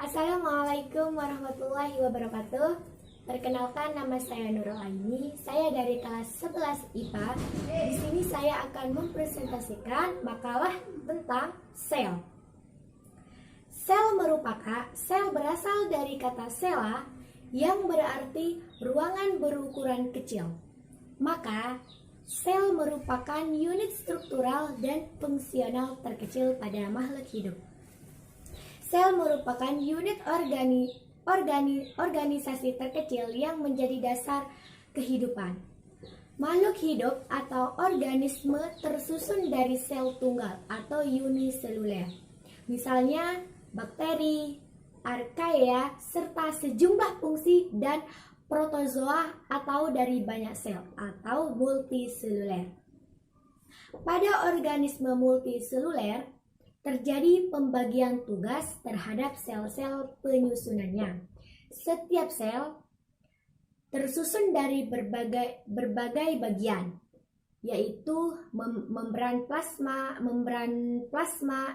Assalamualaikum warahmatullahi wabarakatuh. Perkenalkan, nama saya Nurul Aini. Saya dari kelas 11 IPA. Di sini saya akan mempresentasikan makalah tentang sel. Sel berasal dari kata sela yang berarti ruangan berukuran kecil. Maka sel merupakan unit struktural dan fungsional terkecil pada makhluk hidup. Sel merupakan unit organisasi terkecil yang menjadi dasar kehidupan. Makhluk hidup atau organisme tersusun dari sel tunggal atau uniseluler. Misalnya bakteri, archaea, serta sejumlah fungsi dan protozoa atau dari banyak sel atau multiseluler. Pada organisme multiseluler, terjadi pembagian tugas terhadap sel-sel penyusunannya. Setiap sel tersusun dari berbagai bagian, yaitu membran plasma,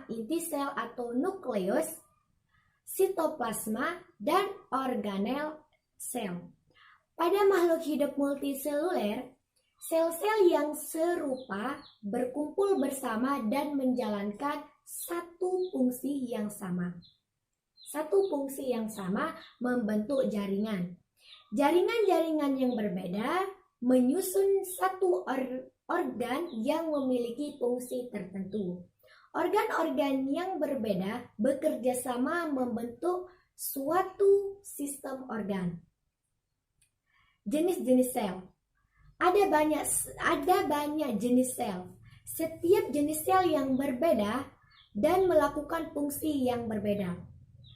inti sel atau nukleus, sitoplasma, dan organel sel. Pada makhluk hidup multiseluler, sel-sel yang serupa berkumpul bersama dan menjalankan satu fungsi yang sama. Satu fungsi yang sama membentuk jaringan. Jaringan-jaringan yang berbeda menyusun satu organ yang memiliki fungsi tertentu. Organ-organ yang berbeda bekerja sama membentuk suatu sistem organ. Jenis-jenis sel. Ada banyak jenis sel. Setiap jenis sel yang berbeda dan melakukan fungsi yang berbeda.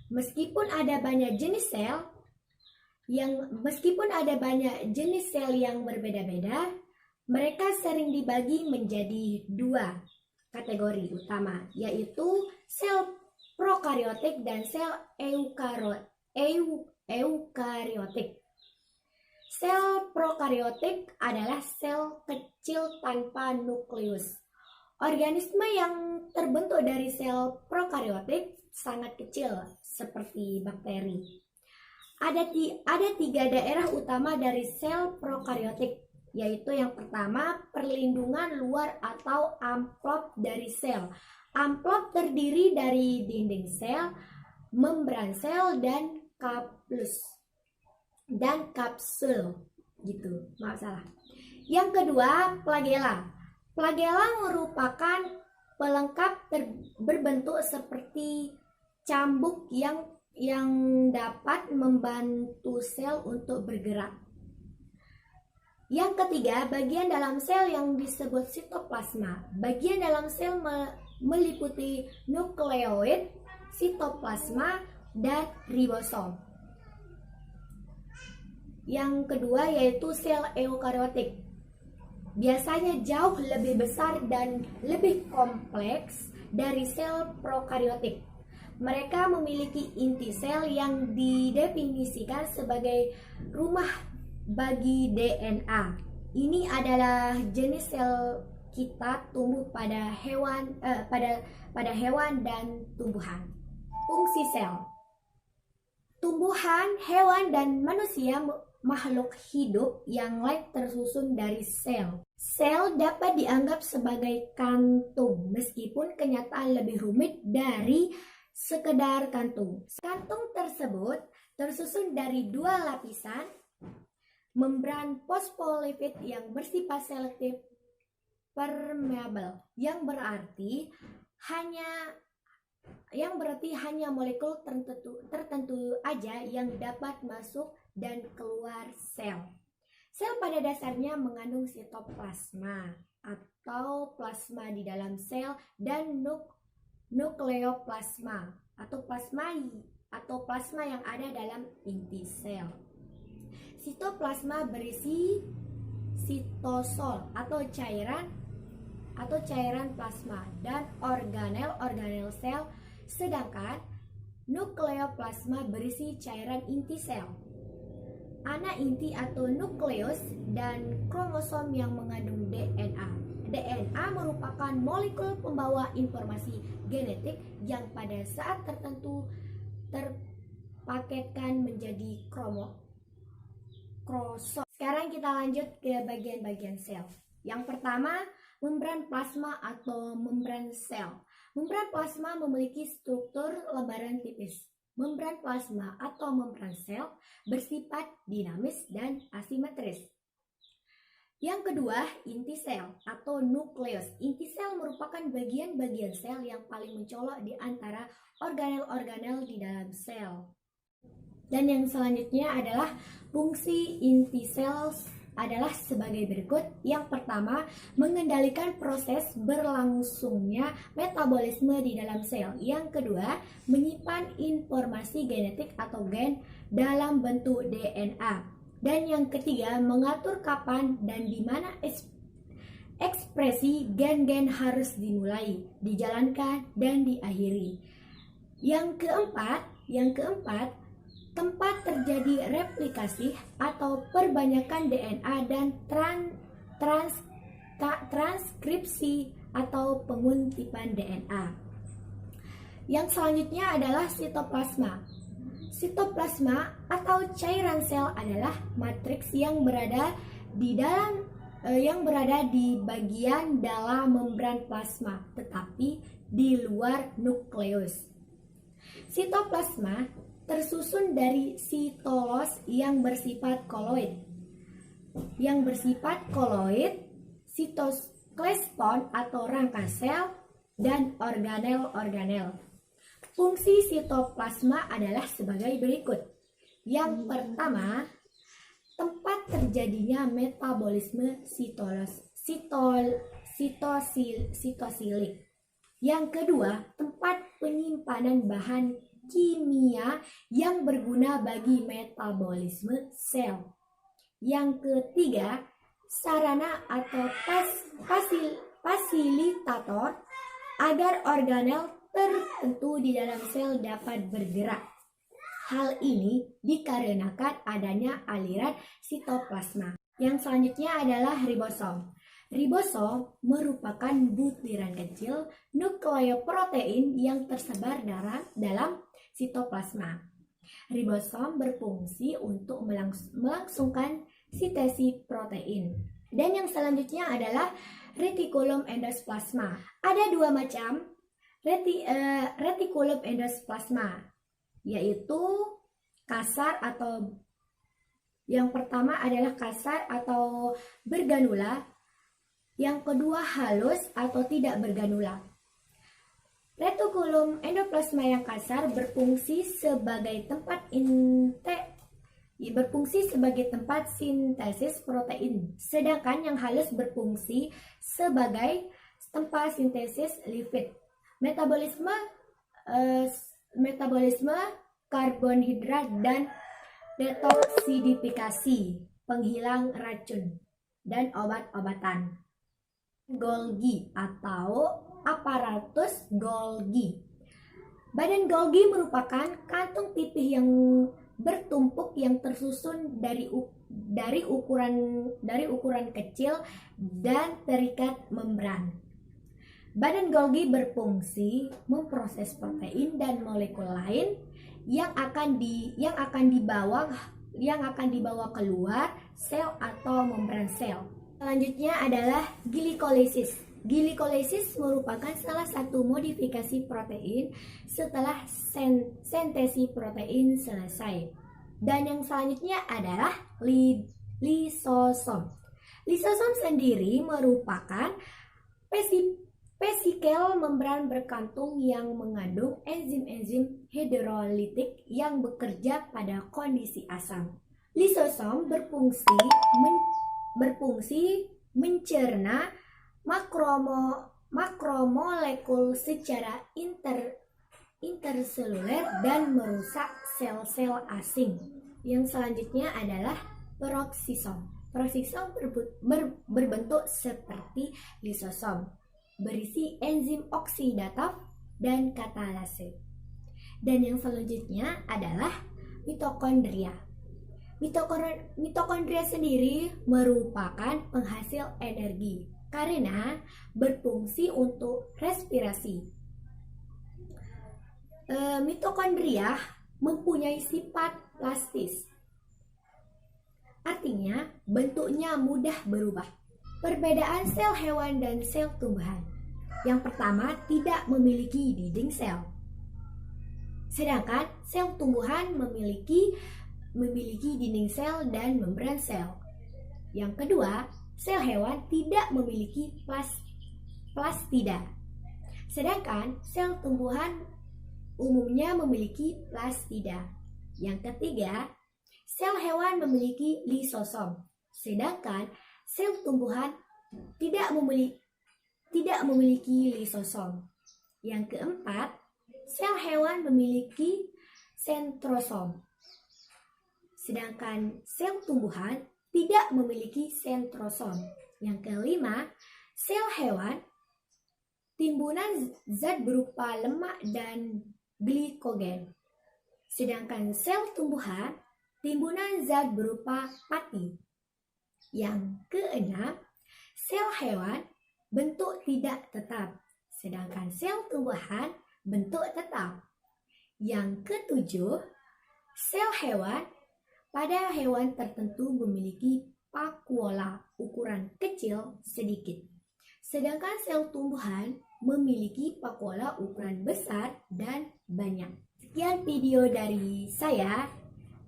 Meskipun ada banyak jenis sel yang berbeda-beda, mereka sering dibagi menjadi dua kategori utama, yaitu sel prokariotik dan sel eukariotik. Sel prokariotik adalah sel kecil tanpa nukleus. Organisme yang terbentuk dari sel prokariotik sangat kecil, seperti bakteri. Ada tiga daerah utama dari sel prokariotik, yaitu yang pertama, perlindungan luar atau amplop dari sel. Amplop terdiri dari dinding sel, membran sel, dan kapsul. Yang kedua, flagela. Flagela merupakan pelengkap berbentuk seperti cambuk yang dapat membantu sel untuk bergerak. Yang ketiga, bagian dalam sel yang disebut sitoplasma. Bagian dalam sel meliputi nukleoid, sitoplasma, dan ribosom. Yang kedua yaitu sel eukariotik. Biasanya jauh lebih besar dan lebih kompleks dari sel prokariotik. Mereka memiliki inti sel yang didefinisikan sebagai rumah bagi DNA. Ini adalah jenis sel kita tumbuh pada hewan dan tumbuhan. Fungsi sel. Tumbuhan, hewan, dan manusia makhluk hidup yang lain tersusun dari sel. Sel dapat dianggap sebagai kantung, meskipun kenyataan lebih rumit dari sekedar kantung. Kantung tersebut tersusun dari dua lapisan, membran fosfolipid yang bersifat selektif permeabel, yang berarti hanya molekul tertentu aja yang dapat masuk dan keluar sel. Sel pada dasarnya mengandung sitoplasma atau plasma di dalam sel dan nukleoplasma atau plasma yang ada dalam inti sel. Sitoplasma berisi sitosol atau cairan plasma dan organel sel, sedangkan nukleoplasma berisi cairan inti sel. Anak inti atau nukleus dan kromosom yang mengandung DNA. DNA merupakan molekul pembawa informasi genetik yang pada saat tertentu paketkan menjadi kromosom. Sekarang kita lanjut ke bagian-bagian sel. Yang pertama, membran plasma atau membran sel. Membran plasma memiliki struktur lembaran tipis. Membran plasma atau membran sel bersifat dinamis dan asimetris. Yang kedua, inti sel atau nukleus. Inti sel merupakan bagian-bagian sel yang paling mencolok di antara organel-organel di dalam sel. Dan yang selanjutnya adalah fungsi inti sel adalah sebagai berikut. Yang pertama, mengendalikan proses berlangsungnya metabolisme di dalam sel. Yang kedua, menyimpan informasi genetik atau gen dalam bentuk DNA. Dan yang ketiga, mengatur kapan dan di mana ekspresi gen-gen harus dimulai, dijalankan, dan diakhiri. Yang keempat, tempat terjadi replikasi atau perbanyakan DNA dan transkripsi atau penguntipan DNA. Yang selanjutnya adalah sitoplasma. Sitoplasma atau cairan sel adalah matriks yang berada di bagian dalam membran plasma, tetapi di luar nukleus. Sitoplasma tersusun dari sitolos yang bersifat koloid, sitoskeleton atau rangka sel, dan organel-organel. Fungsi sitoplasma adalah sebagai berikut. Yang pertama, tempat terjadinya metabolisme sitosilik. Yang kedua, tempat penyimpanan bahan kimia yang berguna bagi metabolisme sel. Yang ketiga, sarana atau fasilitator agar organel tertentu di dalam sel dapat bergerak. Hal ini dikarenakan adanya aliran sitoplasma. Yang selanjutnya adalah ribosom. Ribosom merupakan butiran kecil nukleoprotein yang tersebar dalam sitoplasma. Ribosom berfungsi untuk melangsungkan sintesis protein. Dan yang selanjutnya adalah retikulum endoplasma. Ada dua macam retikulum endoplasma, yaitu kasar atau yang pertama adalah kasar atau berganula, yang kedua halus atau tidak berganula. Retikulum endoplasma yang kasar berfungsi sebagai tempat sintesis protein, sedangkan yang halus berfungsi sebagai tempat sintesis lipid. Metabolisme karbohidrat dan detoksifikasi, penghilang racun, dan obat-obatan. Golgi atau aparatus Golgi. Badan Golgi merupakan kantung pipih yang bertumpuk yang tersusun dari ukuran kecil dan terikat membran. Badan Golgi berfungsi memproses protein dan molekul lain yang akan dibawa keluar sel atau membran sel. Selanjutnya adalah glikolisis. Glikolisis merupakan salah satu modifikasi protein setelah sintesis protein selesai. Dan yang selanjutnya adalah lisosom. Lisosom sendiri merupakan vesikel membran berkantung yang mengandung enzim-enzim hidrolitik yang bekerja pada kondisi asam. Lisosom berfungsi mencerna makromolekul secara interseluler dan merusak sel-sel asing. Yang selanjutnya adalah peroksisom. Peroksisom berbentuk seperti lisosom, berisi enzim oksidatif dan katalase. Dan yang selanjutnya adalah mitokondria. Mitokondria sendiri merupakan penghasil energi karena berfungsi untuk respirasi. Mitokondria mempunyai sifat plastis. Artinya, bentuknya mudah berubah. Perbedaan sel hewan dan sel tumbuhan. Yang pertama, tidak memiliki dinding sel. Sedangkan sel tumbuhan memiliki dinding sel dan membran sel. Yang kedua, sel hewan tidak memiliki plastida. Sedangkan sel tumbuhan umumnya memiliki plastida. Yang ketiga, sel hewan memiliki lisosom. Sedangkan sel tumbuhan tidak memiliki lisosom. Yang keempat, sel hewan memiliki sentrosom. Sedangkan sel tumbuhan tidak memiliki sentrosom. Yang kelima, sel hewan timbunan zat berupa lemak dan glikogen. Sedangkan sel tumbuhan timbunan zat berupa pati. Yang keenam, sel hewan bentuk tidak tetap, sedangkan sel tumbuhan bentuk tetap. Yang ketujuh, sel hewan pada hewan tertentu memiliki vakuola ukuran kecil sedikit, sedangkan sel tumbuhan memiliki vakuola ukuran besar dan banyak. Sekian video dari saya,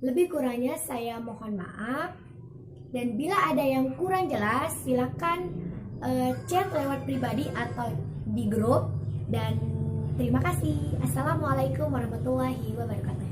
lebih kurangnya saya mohon maaf. Dan bila ada yang kurang jelas, silakan chat lewat pribadi atau di grup. Dan terima kasih. Assalamualaikum warahmatullahi wabarakatuh.